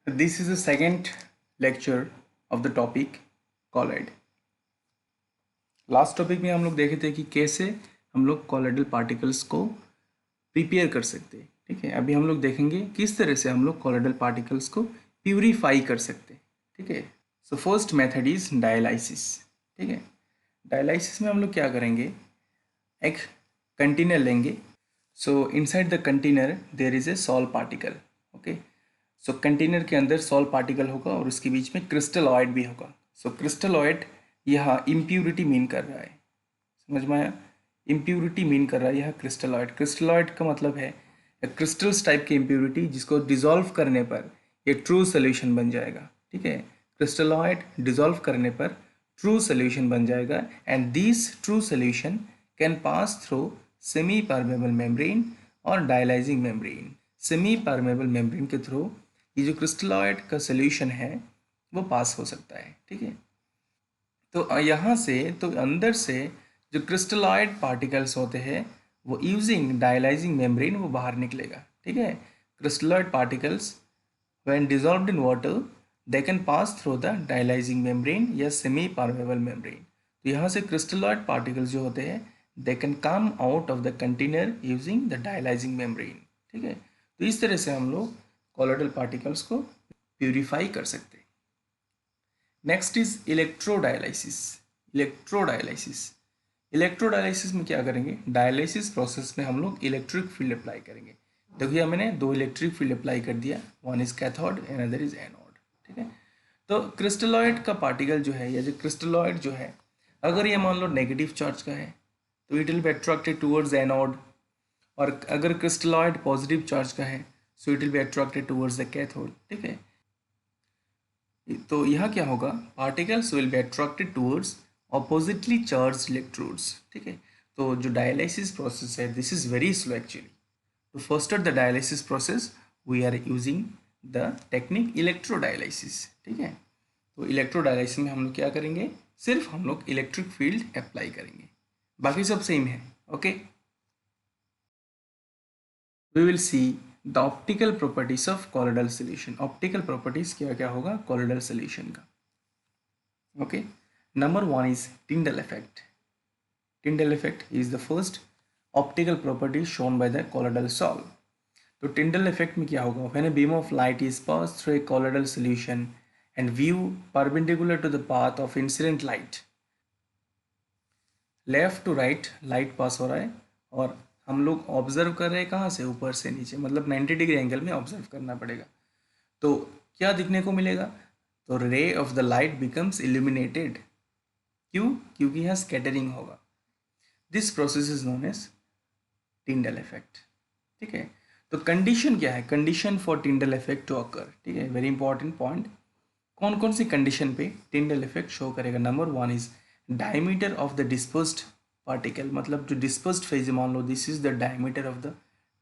This is the second lecture of the topic colloid. Last topic में हम लोग देखे थे कि कैसे हम लोग कॉलोइडल पार्टिकल्स को प्रिपेयर कर सकते हैं। ठीक है, अभी हम लोग देखेंगे किस तरह से हम लोग कॉलोइडल पार्टिकल्स को प्यूरिफाई कर सकते हैं। ठीक है, so first method is dialysis. ठीक है, डायलाइसिस में हम लोग क्या करेंगे, एक कंटेनर लेंगे। So inside the container there is a salt particle. Okay, so container के अंदर सॉल्ट पार्टिकल होगा और उसके बीच में क्रिस्टलॉइड भी होगा। सो क्रिस्टलॉइड यह इम्प्यूरिटी मीन कर रहा है, समझ में आया? इम्प्यूरिटी मीन कर रहा है यह क्रिस्टलॉइड। क्रिस्टलॉइड का मतलब है क्रिस्टल्स टाइप की इम्प्यूरिटी जिसको डिजोल्व करने पर ये ट्रू सोल्यूशन बन जाएगा। ठीक है, क्रिस्टलॉइड डिजोल्व करने पर ट्रू सोल्यूशन बन जाएगा and this true solution can pass through semi permeable membrane और dialyzing membrane. Semi permeable membrane के थ्रू ये जो क्रिस्टलॉइड का सोल्यूशन है वो पास हो सकता है। ठीक है, तो यहाँ से तो अंदर से जो क्रिस्टलॉइड पार्टिकल्स होते हैं वो यूजिंग डायलाइजिंग मेम्ब्रेन वो बाहर निकलेगा। ठीक है, crystalloid particles when dissolved in water they can pass through the dialysing membrane या सेमी परमेबल मेम्ब्रेन। तो यहाँ से क्रिस्टलॉइड पार्टिकल्स जो होते हैं they can come out of the container using the dialysing membrane. ठीक है, तो इस तरह से हम लोग कॉलोइडल पार्टिकल्स को प्यूरिफाई कर सकते हैं। Next is electrodialysis. Electrodialysis electrodialysis में क्या करेंगे, डायलिसिस प्रोसेस में हम लोग इलेक्ट्रिक फील्ड अप्लाई करेंगे। देखिए मैंने दो इलेक्ट्रिक फील्ड अप्लाई कर दिया, one is cathode and other is anode. ठीक है, तो क्रिस्टलॉइड का पार्टिकल जो है या जो क्रिस्टलॉइड जो है अगर ये मान लो नेगेटिव चार्ज का है तो it will be attracted towards anode, और अगर क्रिस्टलॉइड पॉजिटिव चार्ज का है so it will be attracted towards the cathode. ठीक है, तो यह क्या होगा, particles will be attracted towards oppositely charge electrodes. ठीक है, तो जो डायलिसिस प्रोसेस है this is very slow actually. To faster the dialysis process we are using the technique electrodialysis. ठीक है, तो इलेक्ट्रोडायलिसिस में हम लोग क्या करेंगे, सिर्फ हम लोग इलेक्ट्रिक फील्ड अप्लाई करेंगे, बाकी सब सेम है। Okay, we will see the optical properties of colloidal solution। optical properties क्या क्या होगा colloidal solution का। okay, number one is Tyndall effect। Tyndall effect is the first optical property shown by the colloidal sol। तो Tyndall effect में क्या होगा, when a beam of light is passed through a colloidal solution and view perpendicular to the path of incident light, left to right light pass हो रहा है और हम लोग ऑब्जर्व कर रहे हैं कहाँ से, ऊपर से नीचे, मतलब 90 डिग्री एंगल में ऑब्जर्व करना पड़ेगा। तो क्या दिखने को मिलेगा, तो ray of the light becomes illuminated. क्यों, क्योंकि यहाँ स्कैटरिंग होगा। This process is known as Tyndall effect. ठीक है, तो कंडीशन क्या है, condition for Tyndall effect to occur. ठीक है, वेरी इंपॉर्टेंट पॉइंट। कौन कौन सी कंडीशन पे टिंडल इफेक्ट शो करेगा, number one is diameter of the dispersed particle. मतलब जो डिस्पर्स्ड फेज है, मान लो this is the diameter of the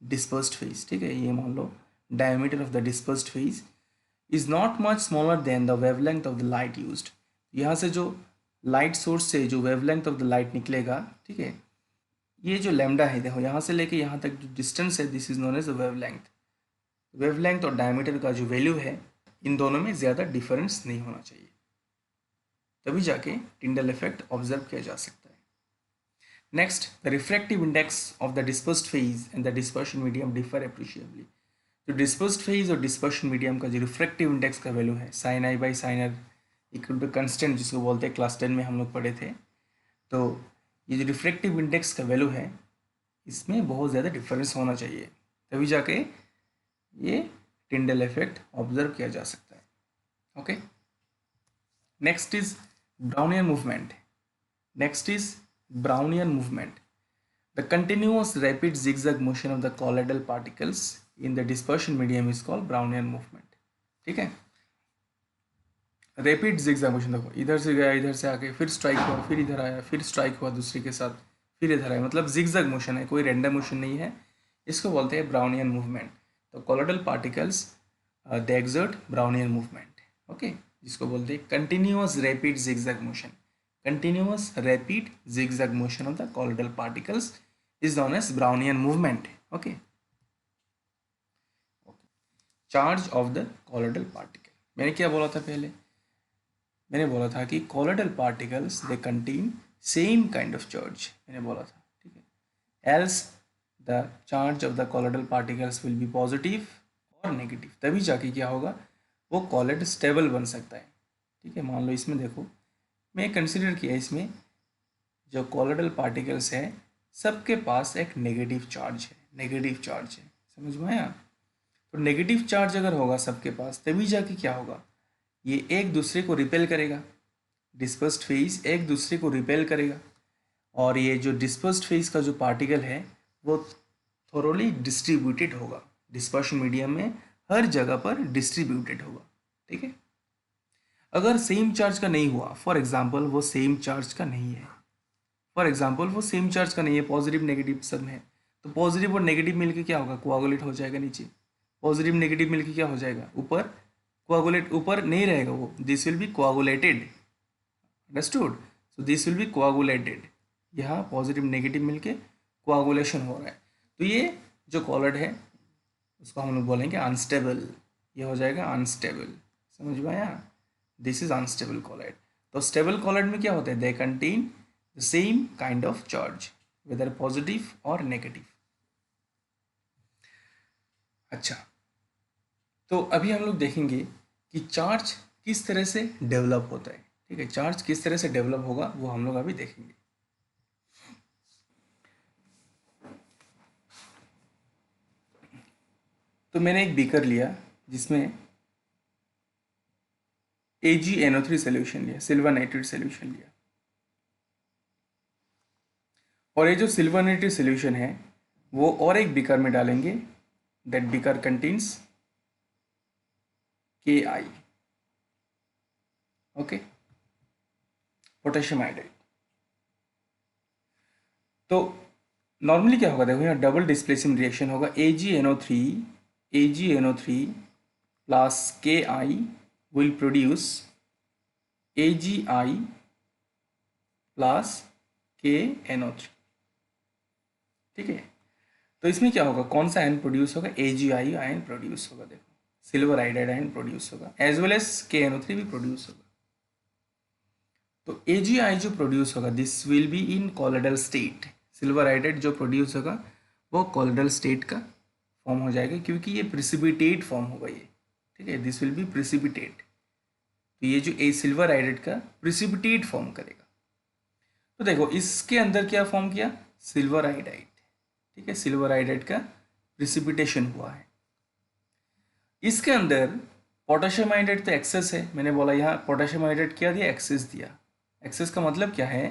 dispersed phase. ठीक है, ये मान लो diameter of the dispersed phase is not much smaller than the wavelength of the light used. यहाँ से जो लाइट सोर्स से जो वेवलेंथ ऑफ द लाइट निकलेगा, ठीक है, ये जो लैम्डा है, देखो यहाँ से लेके यहाँ तक जो डिस्टेंस है this is known as wavelength. Wavelength और डायमीटर का जो वैल्यू है इन दोनों में ज़्यादा डिफरेंस नहीं होना चाहिए, तभी जाके टिंडल इफेक्ट ऑब्जर्व किया जा सकता है। Next, the refractive index of the dispersed phase and the dispersion medium differ appreciably. जो डिस्पर्स्ड फेज और डिस्पर्शन मीडियम का जो रिफ्रैक्टिव इंडेक्स का वैल्यू है sine i by sine r equal to constant, जिसको बोलते हैं क्लास 10 में हम लोग पढ़े थे। तो ये जो रिफ्रैक्टिव इंडेक्स का वैल्यू है इसमें बहुत ज़्यादा डिफरेंस होना चाहिए, तभी जाके ये टिंडल इफेक्ट ऑब्जर्व किया जा सकता है। Okay, next is Brownian movement. Next is Brownian movement. The continuous rapid zigzag motion of the colloidal particles in the dispersion medium is called Brownian movement। ठीक है, रैपिड जिगजैग मोशन, देखो इधर से गया, इधर से आके फिर स्ट्राइक हुआ, फिर इधर आया, फिर स्ट्राइक हुआ दूसरे के साथ, फिर इधर आया, मतलब जिगजैग मोशन है, कोई रैंडम मोशन नहीं है। इसको बोलते हैं ब्राउनियन मूवमेंट। तो colloidal particles they exert Brownian movement. Okay, जिसको बोलते हैं continuous rapid zigzag motion. Continuous rapid zigzag motion of the colloidal particles is known as Brownian movement। Okay, charge of the colloidal particle. मैंने क्या बोला था पहले? मैंने बोला था कि colloidal particles they contain same kind of charge, मैंने बोला था, ठीक है। Else the charge of the colloidal particles will B positive और नेगेटिव, तभी जाके क्या होगा, वो कॉलोइड स्टेबल बन सकता है, ठीक है। मान लो इसमें देखो, मैं कंसिडर किया इसमें जो कॉलोइडल पार्टिकल्स है सबके पास एक नेगेटिव चार्ज है, नेगेटिव चार्ज है, समझ में आया? तो नेगेटिव चार्ज अगर होगा सबके पास, तभी जाके क्या होगा, ये एक दूसरे को रिपेल करेगा, डिस्पर्स्ड फेज एक दूसरे को रिपेल करेगा, और ये जो डिस्पर्स्ड फेज का जो पार्टिकल है वो थोरोली डिस्ट्रीब्यूटेड होगा, डिस्पर्शन मीडियम में हर जगह पर डिस्ट्रीब्यूटेड होगा, ठीक है। अगर सेम चार्ज का नहीं हुआ, फॉर एग्जाम्पल वो सेम चार्ज का नहीं है, फॉर एग्जाम्पल वो सेम चार्ज का नहीं है, पॉजिटिव नेगेटिव सब है, तो पॉजिटिव और नेगेटिव मिलके क्या होगा, कोआगुलेट हो जाएगा नीचे, पॉजिटिव नेगेटिव मिलके क्या हो जाएगा ऊपर, कोआगुलेट ऊपर नहीं रहेगा वो, this will be coagulated, understood? So this will be coagulated, यहाँ पॉजिटिव नेगेटिव मिलके कोआगुलेशन हो रहा है, तो ये जो कॉलोइड है उसको हम लोग बोलेंगे अनस्टेबल, ये हो जाएगा अनस्टेबल, समझ में आया? This is unstable colloid. तो स्टेबल कॉलोइड में क्या होता है, they contain the same kind of charge whether positive और नेगेटिव। अच्छा, तो अभी हम लोग देखेंगे कि चार्ज किस तरह से डेवलप होता है, ठीक है। चार्ज किस तरह से डेवलप होगा वो हम लोग अभी देखेंगे। तो मैंने एक बीकर लिया जिसमें AgNO3 सोल्यूशन लिया, सिल्वर नाइट्रेट सोल्यूशन लिया, और ये जो सिल्वर नाइट्रेट सोल्यूशन है वो और एक बीकर में डालेंगे, that beaker contains Ki, okay, potassium iodide. तो नॉर्मली क्या होगा, देखो यहाँ डबल डिस्प्लेसमेंट रिएक्शन होगा, AgNO3 plus Ki will produce AgI plus KNO3, ठीक है। तो इसमें क्या होगा, कौन सा आयन प्रोड्यूस होगा, AgI आयन प्रोड्यूस होगा, देखो सिल्वर आयोडाइड आयन प्रोड्यूस होगा, एज वेल एज KNO3 भी प्रोड्यूस होगा। तो AgI जो प्रोड्यूस होगा this will be in colloidal state, silver iodide जो प्रोड्यूस होगा वो कॉलोइडल स्टेट का फॉर्म हो जाएगा, क्योंकि ये प्रिसिपिटेट फॉर्म होगा ये, ठीक है, दिस विल बी प्रिसिपिटेट। तो ये जो सिल्वर आयोडाइड का प्रिसिपिटेट फॉर्म करेगा। तो देखो इसके अंदर क्या फॉर्म किया, सिल्वर आयोडाइड, ठीक है, सिल्वर आयोडाइड का प्रिसिपिटेशन हुआ है। इसके अंदर पोटेशियम आयोडाइड तो एक्सेस है, मैंने बोला यहाँ पोटेशियम आयोडाइड क्या दिया, एक्सेस दिया। एक्सेस का मतलब क्या है,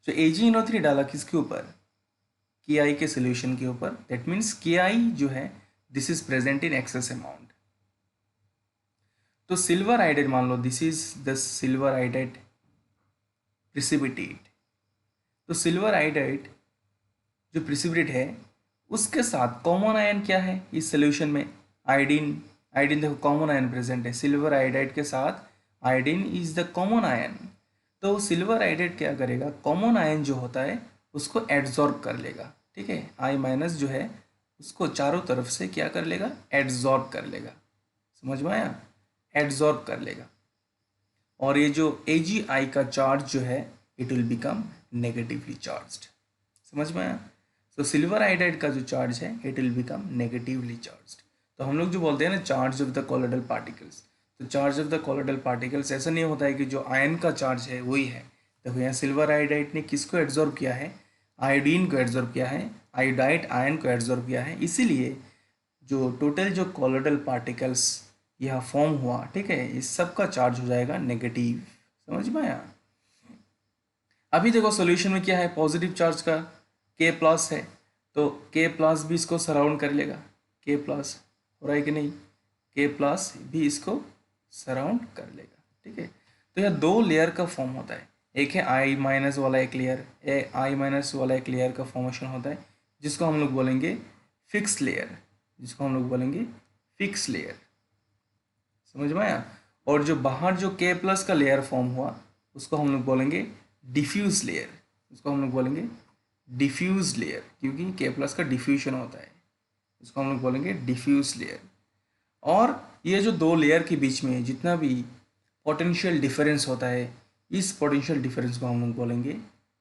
जो AgNO3 डाला किसके ऊपर, Ki के सोल्यूशन के ऊपर, दैट मीन्स Ki जो है this is present in excess amount. तो सिल्वर आयोडाइड मान लो this is the silver iodide precipitate. तो सिल्वर आयोडाइड जो प्रिसिपिटेट है उसके साथ कॉमन आयन क्या है इस सोल्यूशन में, आयोडीन। आयोडीन देखो कॉमन आयन प्रेजेंट है, सिल्वर आयोडाइड के साथ iodine is the common ion. तो सिल्वर आयोडाइड क्या करेगा, कॉमन आयन जो होता है उसको एड्जॉर्ब कर लेगा, ठीक है, I माइनस जो है उसको चारों तरफ से क्या कर लेगा, एड्जॉर्ब कर लेगा, समझ में आया, एड्जॉर्ब कर लेगा। और ये जो AgI का चार्ज जो है it will become negatively charged, समझ में आया। तो सिल्वर आयोडाइड का जो चार्ज है it will become negatively charged. तो हम लोग जो बोलते हैं ना charge of the colloidal particles, तो charge of the colloidal particles ऐसा नहीं होता है कि जो आयन का चार्ज है वही है। देखो यहाँ सिल्वर आयोडाइड ने किसको एड्जॉर्ब किया है, आयोडीन को एड्जॉर्ब किया है, आयोडाइड आयन को एड्जॉर्ब किया है, इसीलिए जो टोटल जो कॉलोइडल पार्टिकल्स यह फॉर्म हुआ, ठीक है, इस सब का चार्ज हो जाएगा नेगेटिव, समझ में आया। अभी देखो सॉल्यूशन में क्या है, पॉजिटिव चार्ज का K प्लस है, तो K प्लस भी इसको सराउंड कर लेगा, K प्लस हो रहा है कि नहीं, K प्लस भी इसको सराउंड कर लेगा, ठीक है। तो यह दो लेयर का फॉर्म होता है, एक है I माइनस वाला एक लेयर, I माइनस वाला एक लेयर का फॉर्मेशन होता है जिसको हम लोग बोलेंगे फिक्स लेयर, जिसको हम लोग बोलेंगे फिक्स लेयर, समझ में आया। और जो बाहर जो K प्लस का लेयर फॉर्म हुआ उसको हम लोग बोलेंगे डिफ्यूज लेयर, उसको हम लोग बोलेंगे डिफ्यूज लेयर, क्योंकि K प्लस का डिफ्यूजन होता है, इसको हम लोग बोलेंगे डिफ्यूज लेयर। और ये जो दो लेयर के बीच में जितना भी पोटेंशियल डिफरेंस होता है, इस पोटेंशियल डिफरेंस को हम लोग बोलेंगे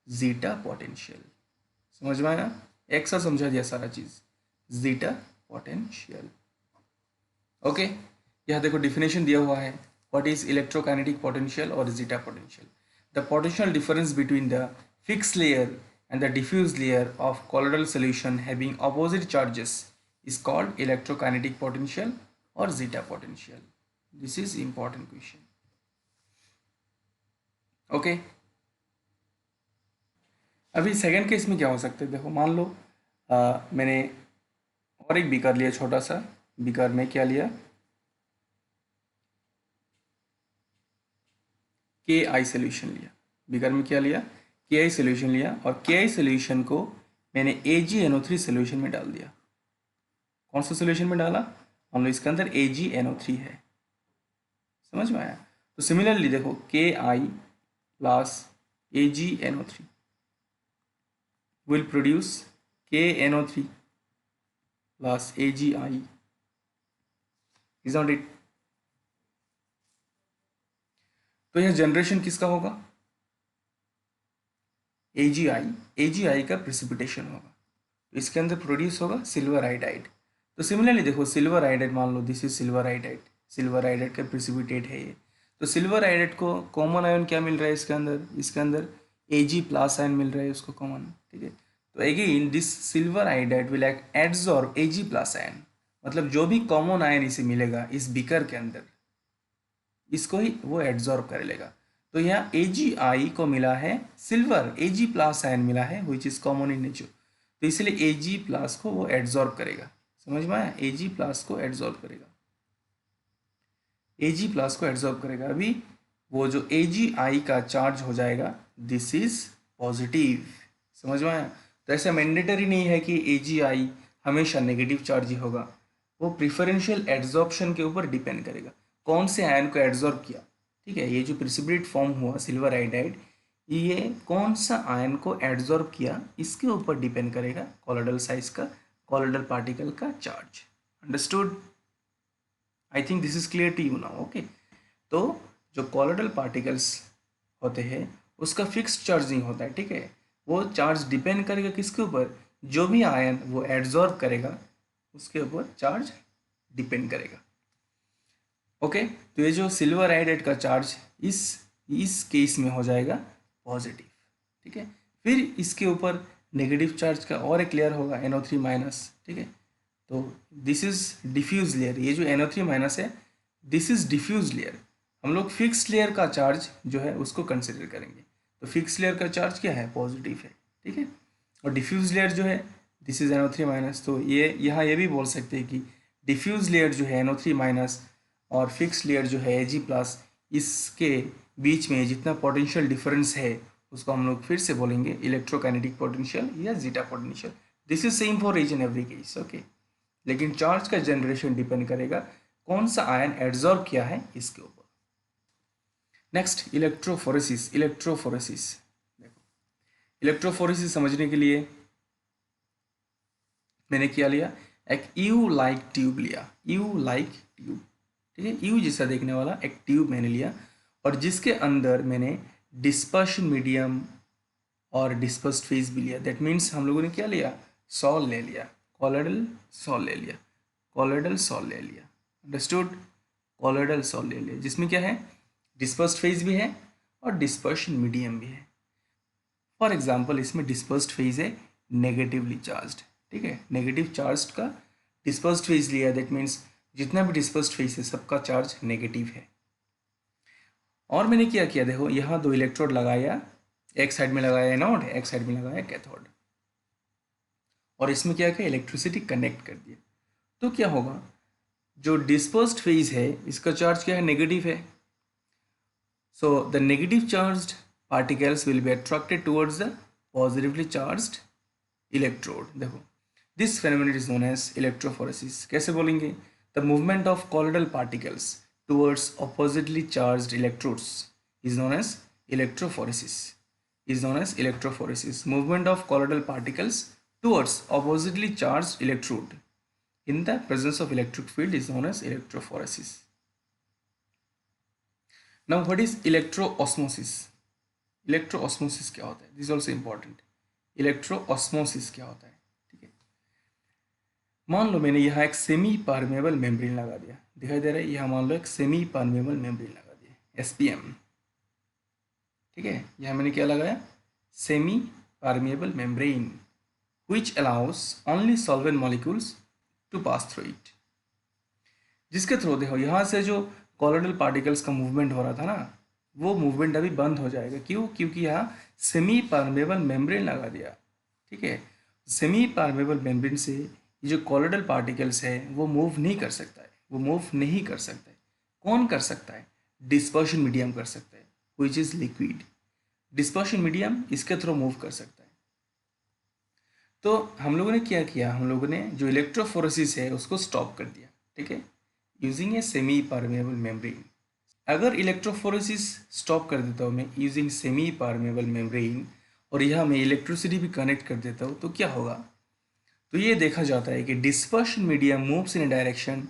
जीटा पोटेंशियल। समझ में आया? एक साथ समझा दिया सारा चीज, जीटा पोटेंशियल। ओके, यहाँ देखो डिफिनेशन दिया हुआ है, व्हाट इज इलेक्ट्रोकाइनेटिक पोटेंशियल और zeta potential. The potential difference between the fix layer and the diffuse layer of colloidal solution having opposite charges is called electrokinetic potential or zeta potential. This is important question. Okay. अभी second case में क्या हो सकता है, देखो मान लो मैंने और एक बीकर लिया, छोटा सा बीकर में क्या लिया, के आई सोल्यूशन लिया। बीकर में क्या लिया, के आई सोल्यूशन लिया, और के आई सोल्यूशन को मैंने AgNO3 सोल्यूशन में डाल दिया। कौन सा सोल्यूशन में डाला, मान लो इसके अंदर AgNO3 है। समझ में आया? तो सिमिलरली देखो K I plus AgNO3 will produce KNO3 plus AgI, is not it? तो यह जनरेशन किसका होगा, AgI का प्रेसिपिटेशन होगा, तो इसके अंदर प्रोड्यूस होगा सिल्वर आइडाइड। तो सिमिलरली देखो सिल्वर आइडाइड, मान लो दिस इज सिल्वर आइडाइड, सिल्वर आइडाइड का प्रेसिपिटेट है ये। तो सिल्वर आइडाइड को कॉमन आयन क्या मिल रहा है इसके अंदर Ag प्लस आयन मिल रहा है उसको कॉमन, ठीक है। तो again this silver iodide will absorb Ag plus ion, मतलब जो भी कॉमन आयन इसे मिलेगा इस बीकर के अंदर, इसको ही वो एब्जॉर्ब कर लेगा। तो यहाँ AgI को मिला है सिल्वर, Ag प्लस आयन मिला है which is common in nature, तो इसलिए Ag प्लस को वो एब्जॉर्ब करेगा। समझ में आया? Ag प्लस को एब्जॉर्ब करेगा, Ag प्लस को एब्जॉर्ब करेगा। अभी वो जो AgI का चार्ज हो जाएगा, दिस इज पॉजिटिव। समझ में आया? तो ऐसा मैंडेटरी नहीं है कि AgI हमेशा नेगेटिव चार्ज ही होगा, वो प्रिफरेंशियल एड्जॉर्प्शन के ऊपर डिपेंड करेगा, कौन से आयन को एड्जॉर्ब किया। ठीक है, ये जो प्रिसिपिटेट फॉर्म हुआ सिल्वर आइडाइड, ये कौन सा आयन को एड्जॉर्ब किया इसके ऊपर डिपेंड करेगा कॉलोइडल साइज का, कॉलोइडल पार्टिकल का charge. Understood? I think this is clear to you now. Okay, तो जो कॉलोइडल पार्टिकल्स होते हैं उसका फिक्स्ड चार्ज नहीं होता है, ठीक है, वो चार्ज डिपेंड करेगा किसके ऊपर, जो भी आयन वो एड्जॉर्ब करेगा उसके ऊपर चार्ज डिपेंड करेगा। ओके, तो ये जो सिल्वर आइडाइड का चार्ज इस केस में हो जाएगा पॉजिटिव, ठीक है। फिर इसके ऊपर नेगेटिव चार्ज का और एक लेयर होगा NO3 माइनस, ठीक है। तो दिस इज डिफ्यूज लेयर, ये जो NO3 माइनस है दिस इज डिफ्यूज लेयर। हम लोग फिक्स लेयर का चार्ज जो है उसको कंसिडर करेंगे, तो फिक्स लेयर का चार्ज क्या है, पॉजिटिव है, ठीक है। और डिफ्यूज लेयर जो है दिस इज NO3 माइनस, तो ये यहाँ ये भी बोल सकते हैं कि डिफ्यूज लेयर जो है NO3 माइनस और फिक्स लेयर जो है Ag प्लस, इसके बीच में जितना पोटेंशियल डिफरेंस है उसको हम लोग फिर से बोलेंगे इलेक्ट्रोकाइनेटिक पोटेंशियल या zeta potential. This is same for each and every case. Okay, लेकिन चार्ज का जनरेशन डिपेंड करेगा कौन सा आयन एड्जॉर्ब किया है इसके ऊपर। Next electrophoresis. देखो इलेक्ट्रोफोरेसिस समझने के लिए मैंने क्या लिया, एक यू लाइक ट्यूब लिया, यू लाइक ट्यूब, ठीक है, यू जैसा देखने वाला एक ट्यूब मैंने लिया, और जिसके अंदर मैंने डिस्पर्शन मीडियम और डिस्पर्स्ड फेज भी लिया। दैट मीन्स हम लोगों ने क्या लिया, सॉल ले लिया, कॉलोइडल सॉल ले लिया, कॉलोइडल सॉल ले लिया। अंडरस्टूड? कॉलोइडल सॉल ले लिया जिसमें क्या है, डिस्पर्स्ड फेज भी है और डिस्पर्शन मीडियम भी है। फॉर एग्जाम्पल इसमें डिस्पर्स्ड फेज है नेगेटिवली चार्ज्ड, ठीक है, नेगेटिव चार्ज का डिस्पर्स्ड फेज लिया, दैट मीन्स जितना भी डिस्पर्स्ड फेज है सबका चार्ज नेगेटिव है। और मैंने क्या किया, देखो यहाँ दो इलेक्ट्रोड लगाया, एक साइड में लगाया एनोड, एक साइड में लगाया कैथोड, और इसमें क्या किया, इलेक्ट्रिसिटी कनेक्ट कर दिया। तो क्या होगा, जो डिस्पर्स्ड फेज है इसका चार्ज क्या है, नेगेटिव है। So the negative charged particles will be attracted towards the positively charged electrode. देखो this phenomenon is known as electrophoresis। कैसे बोलेंगे, the movement of colloidal particles towards oppositely charged electrodes is known as electrophoresis, movement of colloidal particles towards oppositely charged electrode in the presence of electric field is known as electrophoresis. Now what is electroosmosis? Electroosmosis क्या होता है? This is also important. Electroosmosis क्या होता है? ठीक है, मान लो मैंने यहाँ एक सेमी परमेबल मेम्ब्रेन लगा दिया, दिखाई दे रहा है, यहाँ मान लो एक सेमी परमेबल मेम्ब्रेन लगा दिया, SPM। ठीक है, यहाँ मैंने क्या लगाया? Semi permeable membrane which allows only solvent molecules to pass through it, जिसके थ्रू देखो यहाँ से जो कॉलोइडल पार्टिकल्स का मूवमेंट हो रहा था ना, वो मूवमेंट अभी बंद हो जाएगा। क्यों? क्योंकि यहाँ सेमी परमेबल मेम्ब्रेन लगा दिया। ठीक है, सेमी परमेबल मेम्ब्रेन से ये जो कॉलोइडल पार्टिकल्स है वो मूव नहीं कर सकता है, वो मूव नहीं कर सकता है। कौन कर सकता है? डिस्पर्शन मीडियम कर सकता है, which is liquid. Dispersion medium इसके थ्रू मूव कर सकता है। तो हम लोगों ने क्या किया? हम लोगों ने जो इलेक्ट्रोफोरेसिस है उसको स्टॉप कर दिया। ठीक है, using a semi permeable membrane. अगर इलेक्ट्रोफोरेसिस स्टॉप कर देता हूँ मैं यूजिंग सेमी परमेबल मेम्ब्रेन, और यहाँ मैं इलेक्ट्रिसिटी भी कनेक्ट कर देता हूँ, तो क्या होगा? तो ये देखा जाता है कि dispersion medium moves in A direction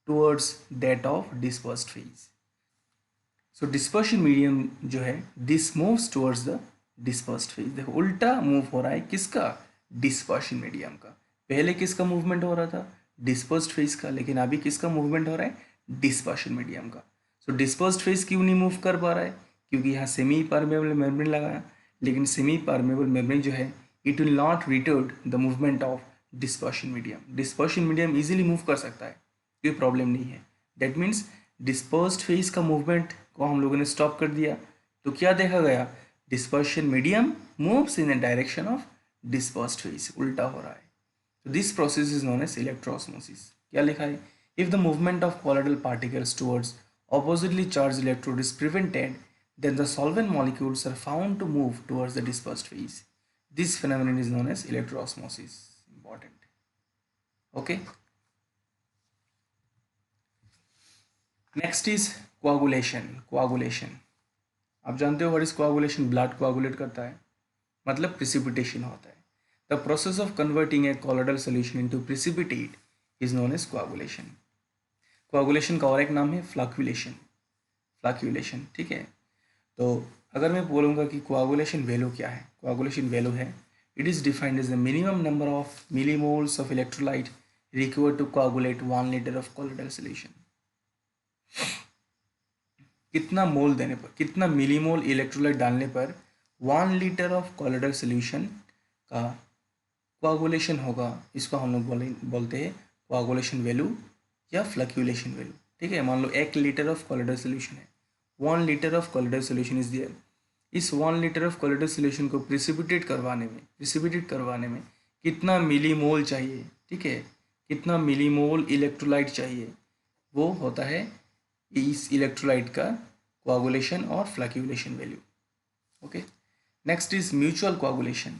towards that of dispersed phase. So dispersion medium जो है this moves towards the dispersed phase. देखो उल्टा मूव हो रहा है, किसका? डिस्पर्शन मीडियम का। पहले किसका मूवमेंट हो रहा था? डिस्पर्स्ड फेज का, लेकिन अभी किसका मूवमेंट हो रहा है? डिस्पर्शन मीडियम का। सो डिस्पर्स्ड फेज क्यों नहीं मूव कर पा रहा है? क्योंकि यहाँ सेमी परमेबल मेम्ब्रेन लगाया, लेकिन सेमी परमेबल मेम्ब्रेन जो है it will not retard the movement of dispersion medium. Dispersion medium easily move कर सकता है, कोई प्रॉब्लम नहीं है। दैट मीन्स डिस्पर्स्ड फेज का मूवमेंट को हम लोगों ने स्टॉप कर दिया, तो क्या देखा गया? Dispersion medium moves in the direction of dispersed phase, उल्टा हो रहा है। तो this process is known as electroosmosis. क्या लिखा है? If the movement of colloidal particles towards oppositely charged electrode is prevented, then the solvent molecules are found to move towards the dispersed phase. This phenomenon is known as electroosmosis. Important. Okay. Next is coagulation. Coagulation. आप जानते हो what is coagulation? Blood coagulate करता है, मतलब precipitation होता है। The process of converting a colloidal solution into precipitate is known as coagulation. Coagulation का और एक नाम है फ्लक्यूलेशन। फ्लक्यूलेशन, ठीक है। तो अगर मैं बोलूँगा कि कोआगुलेशन वैल्यू क्या है, कोआगुलेशन वैल्यू है it is defined as the minimum number of millimoles of electrolyte required to coagulate 1 litre of colloidal solution. कितना मोल देने पर, कितना मिलीमोल इलेक्ट्रोलाइट डालने पर 1 लीटर ऑफ कॉलोइडल सॉल्यूशन का कोआगुलेशन होगा, इसको हम लोग बोलते हैं कोआगुलेशन वैल्यू या फ्लक्यूलेशन वैल्यू। ठीक है, मान लो 1 लीटर ऑफ कॉलोइडल सॉल्यूशन है, 1 litre of colloidal solution is there. इस 1 लीटर ऑफ कॉलोइडल सॉल्यूशन को प्रिसिपिटेट करवाने में कितना मिलीमोल चाहिए? ठीक है, कितना मिलीमोल इलेक्ट्रोलाइट चाहिए, वो होता है इस इलेक्ट्रोलाइट का कोआगुलेशन और flocculation value. Okay, next is mutual coagulation.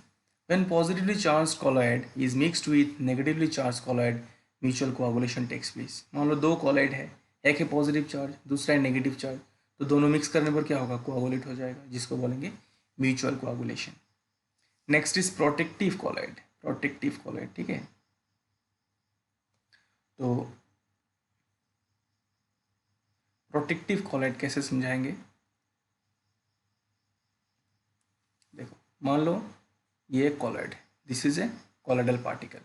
When positively charged colloid is mixed with negatively charged colloid, mutual coagulation takes place. मान लो 2 कॉलोइड है, एक है पॉजिटिव चार्ज, दूसरा है नेगेटिव चार्ज, तो दोनों मिक्स करने पर क्या होगा? कोआगुलेट हो जाएगा, जिसको बोलेंगे mutual coagulation. Next is protective colloid. Protective colloid, ठीक है। तो प्रोटेक्टिव कॉलोइड कैसे समझाएंगे? देखो मान लो ये colloid, this is a colloidal particle,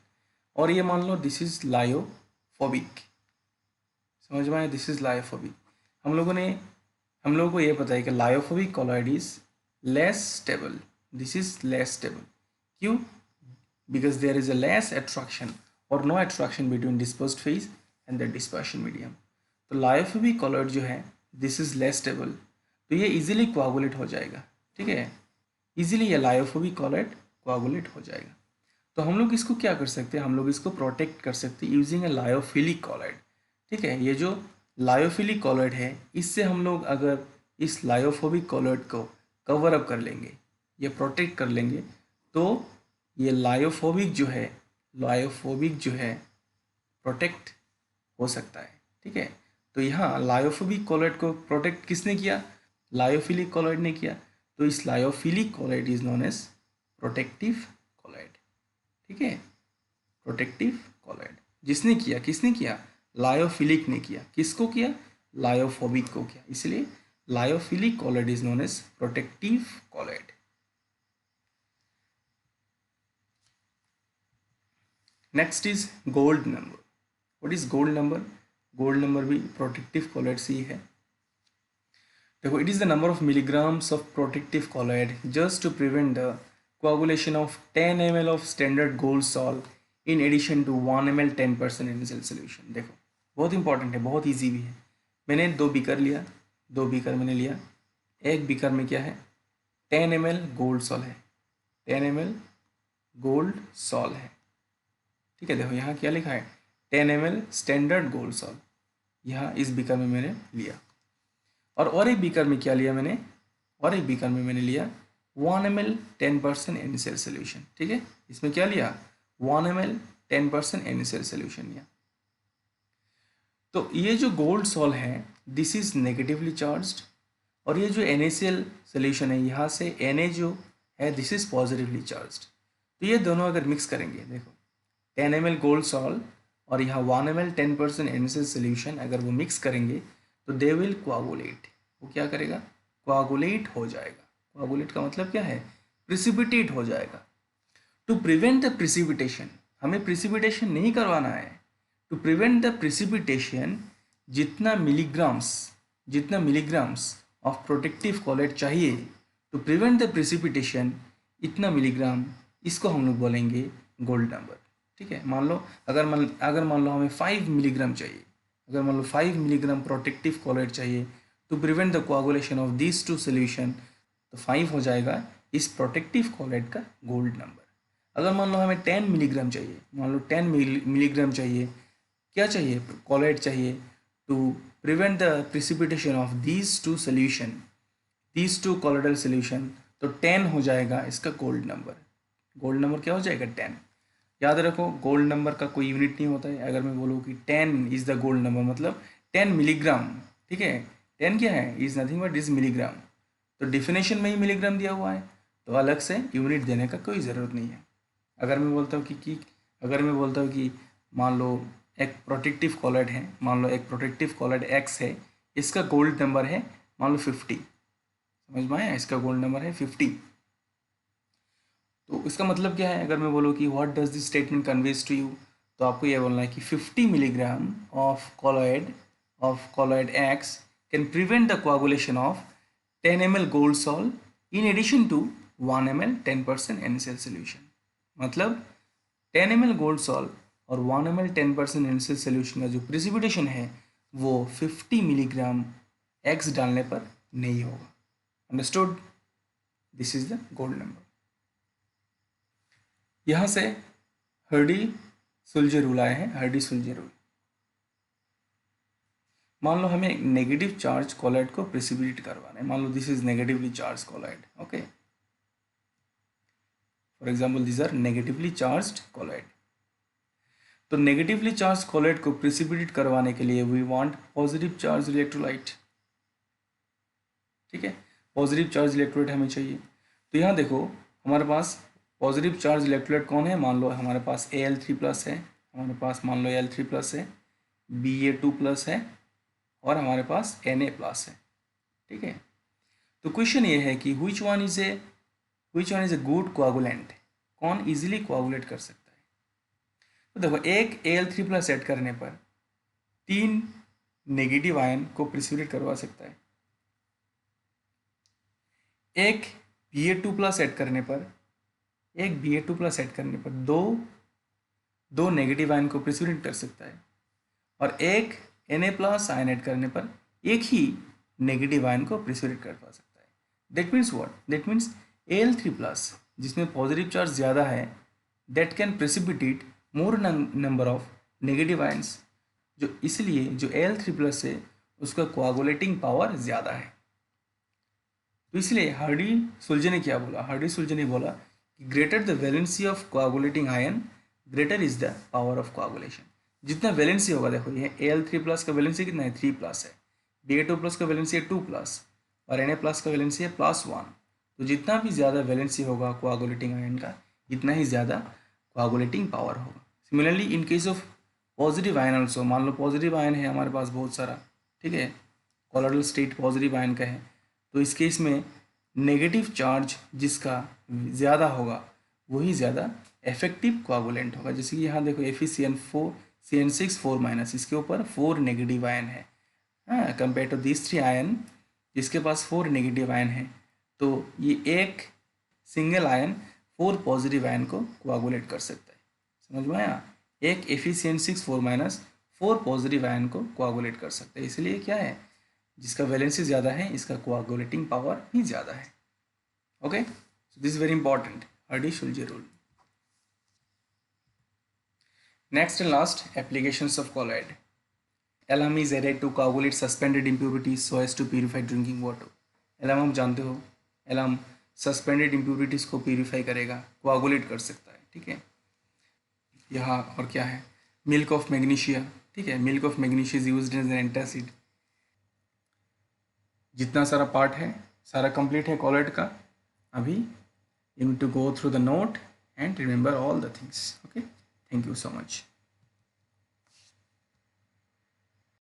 और ये मान लो दिस इज लायोफोबिक। समझ में आया? This is lyophobic. हम लोगों को ये पता है कि lyophobic colloid is less stable, this is less stable. क्यों? Because there is a less attraction और no attraction between dispersed phase and the dispersion medium. तो लायोफोबिक कॉलोइड जो है दिस इज लेस स्टेबल, तो ये इजीली कोआगुलेट हो जाएगा। ठीक है, इजीली ये लायोफोबिक कॉलोइड कोआगुलेट हो जाएगा। तो हम लोग इसको क्या कर सकते हैं? हम लोग इसको प्रोटेक्ट कर सकते हैं यूजिंग ए लायोफिलिक कॉलोइड। ठीक है, ये जो लायोफिलिक कॉलोइड है, इससे हम लोग अगर इस लायोफोबिक कॉलोइड को कवर अप कर लेंगे, ये प्रोटेक्ट कर लेंगे, तो ये लायोफोबिक जो है प्रोटेक्ट हो सकता है। ठीक है, तो यहाँ लायोफोबिक कॉलोइड को प्रोटेक्ट किसने किया? लायोफिलिक कॉलोइड ने किया। तो इस lyophilic colloid is known as protective colloid. ठीक है, प्रोटेक्टिव कॉलोइड। जिसने किया, किसने किया? लायोफिलिक ने किया। किसको किया? लायोफोबिक को किया। इसलिए lyophilic colloid is known as protective colloid. Next is gold number. What is gold number? Gold number भी प्रोटेक्टिव कॉलॉइड से ही है। देखो, it is the number of milligrams of protective colloid just to prevent the coagulation of 10 ml of standard gold salt in addition to 1 ml 10% initial solution। देखो बहुत important है, बहुत easy भी है। मैंने 2 बीकर लिया, 2 बीकर मैंने लिया। एक बीकर में क्या है? 10 ml गोल्ड सॉल है, 10 ml गोल्ड सॉल है। ठीक है, देखो यहाँ क्या लिखा है? 10 ml स्टैंडर्ड गोल्ड सॉल। यहाँ इस बीकर में मैंने लिया। और एक बीकर में क्या लिया मैंने? और एक बीकर में मैंने लिया 1 ml 10% NaCl सोल्यूशन। ठीक है, इसमें क्या लिया? 1 ml 10% NaCl सोल्यूशन लिया। तो ये जो गोल्ड सॉल है दिस इज नेगेटिवली चार्ज्ड, और ये जो NaCl सोल्यूशन है यहाँ से Na जो है दिस इज पॉजिटिवली चार्ज्ड। तो ये दोनों अगर मिक्स करेंगे, देखो 10 ml गोल्ड सॉल और यहाँ 1 ml 10% NaCl सोल्यूशन अगर वो मिक्स करेंगे तो दे विल कोआगुलेट। वो क्या करेगा? कोआगुलेट हो जाएगा। कोआगुलेट का मतलब क्या है? प्रिसिपिटेट हो जाएगा। टू प्रिवेंट द प्रिसिपिटेशन, हमें प्रिसिपिटेशन नहीं करवाना है। टू प्रिवेंट द प्रिसिपिटेशन जितना मिलीग्राम्स ऑफ प्रोटेक्टिव कॉलॉइड चाहिए, टू प्रिवेंट द प्रिसिपिटेशन इतना मिलीग्राम, इसको हम लोग बोलेंगे गोल्ड नंबर। ठीक है, मान लो अगर मान लो हमें 5 मिलीग्राम चाहिए, अगर मान लो 5 मिलीग्राम प्रोटेक्टिव कॉलॉइड चाहिए to prevent the coagulation of these 2 solution, तो 5 हो जाएगा इस प्रोटेक्टिव कॉलॉइड का गोल्ड नंबर। अगर मान लो हमें 10 मिलीग्राम चाहिए, मान लो 10 मिलीग्राम चाहिए, क्या चाहिए? कॉलॉइड चाहिए to prevent the precipitation of these 2 solution, these 2 colloidal solution, तो 10 हो जाएगा इसका गोल्ड नंबर। गोल्ड नंबर क्या हो जाएगा? 10। याद रखो गोल्ड नंबर का कोई यूनिट नहीं होता है। अगर मैं बोलूँ कि 10 इज़ द गोल्ड नंबर मतलब 10 मिलीग्राम, ठीक है, 10 क्या है? Is nothing but is milligram. तो डिफिनेशन में ही मिलीग्राम दिया हुआ है, तो अलग से यूनिट देने का कोई ज़रूरत नहीं है। अगर मैं बोलता हूँ कि मान लो एक प्रोटेक्टिव कॉलॉइड है, मान लो एक प्रोटेक्टिव कॉलॉइड X है, इसका गोल्ड नंबर है मान लो 50। समझ में आया? इसका गोल्ड नंबर है 50। तो इसका मतलब क्या है? अगर मैं बोलूँ कि what does this statement conveys to you, तो आपको यह बोलना है कि 50 milligram of colloid X can prevent the coagulation of 10 ml gold sol in addition to 1 ml 10% NaCl solution. मतलब 10 ml गोल्ड सॉल और 1 ml 10% NaCl सोल्यूशन का जो प्रिसिपिटेशन है वो 50 मिलीग्राम X डालने पर नहीं होगा। Understood? This is the gold number. यहाँ से हर्डी-सुल्जे रूल आए हैं। हर्डी-सुल्जे रूल, मान लो हमें एक नेगेटिव चार्ज कॉलॉइड को प्रिसिपिटेट करवाना है। मान लो this is negatively charge colloid, okay. For example this are negatively charge colloid. तो नेगेटिवली चार्ज कॉलॉइड को प्रिसिपिटेट करवाने के लिए we want positive charge electrolyte. ठीक है, पॉजिटिव चार्ज इलेक्ट्रोलाइट हमें चाहिए। तो यहाँ देखो हमारे पास पॉजिटिव चार्ज इलेक्ट्रोलाइट कौन है? मान लो हमारे पास Al3+ है, हमारे पास मान लो Al3+ है, Ba2+ है और हमारे पास Na+ है। ठीक है, तो क्वेश्चन ये है कि which one is a good coagulant, कौन इजीली कोआगुलेट कर सकता है? तो देखो एक Al3+ ऐड करने पर 3 नेगेटिव आयन को प्रिसिपिटेट करवा सकता है। एक Ba2+ ऐड करने पर दो नेगेटिव आयन को प्रिसिपिटेट कर सकता है, और एक Na+ आयन ऐड करने पर एक ही नेगेटिव आयन को प्रिसिपिटेट करवा सकता है। That means what? That means Al3+ जिसमें पॉजिटिव चार्ज ज़्यादा है that can precipitate more number of negative ions, जो इसलिए जो Al3+ है उसका कोआगुलेटिंग पावर ज़्यादा है। तो इसलिए हर्डी-सुल्जे ने क्या बोला? हर्डी-सुल्जे ने बोला कि greater the valency of coagulating ion greater is the power of coagulation. जितना वैलेंसी होगा, देखो ये Al3+ का वैलेंसी कितना है? 3+ है, Ba2+ का वैलेंसी है 2+ और Na+ का वैलेंसी है +1। तो जितना भी ज़्यादा वैलेंसी होगा कोआगुलेटिंग आयन का, इतना ही ज़्यादा कोआगुलेटिंग पावर होगा। Similarly in case of positive ion also, मान लो पॉजिटिव आयन है हमारे पास बहुत सारा, ठीक है, कोलॉइडल स्टेट पॉजिटिव आयन का है, तो इस केस में नेगेटिव चार्ज जिसका ज़्यादा होगा वही ज़्यादा इफेक्टिव कोआगुलेंट होगा। जैसे कि यहाँ देखो FeCN4 CN6 4 माइनस, इसके ऊपर 4 नेगेटिव आयन है, हाँ, कंपेयर टू दिस 3 आयन जिसके पास 4 नेगेटिव आयन है, तो ये एक सिंगल आयन 4 पॉजिटिव आयन को कोआगुलेट कर सकता है। समझ में आया? एक FeCN6 4 माइनस 4 पॉजिटिव आयन को कोआगुलेट कर सकता है, इसलिए क्या है, जिसका वैलेंसी ज़्यादा है इसका कोआगुलेटिंग पावर भी ज़्यादा है। Okay, so this is very important, Hardy-Schulze rule. Next and last, applications of colloid. Alum is added to coagulate suspended impurities so as to purify drinking water. Alum आप जानते हो, alum suspended impurities को purify करेगा, कोआगुलेट कर सकता है, ठीक है। यहाँ और क्या है, मिल्क ऑफ मैग्नीशिया, ठीक है, milk of magnesia is used as an antacid. जितना सारा पार्ट है सारा कंप्लीट है कॉलॉइड का। अभी you need to go through the note and remember all the things. Okay, thank you so much.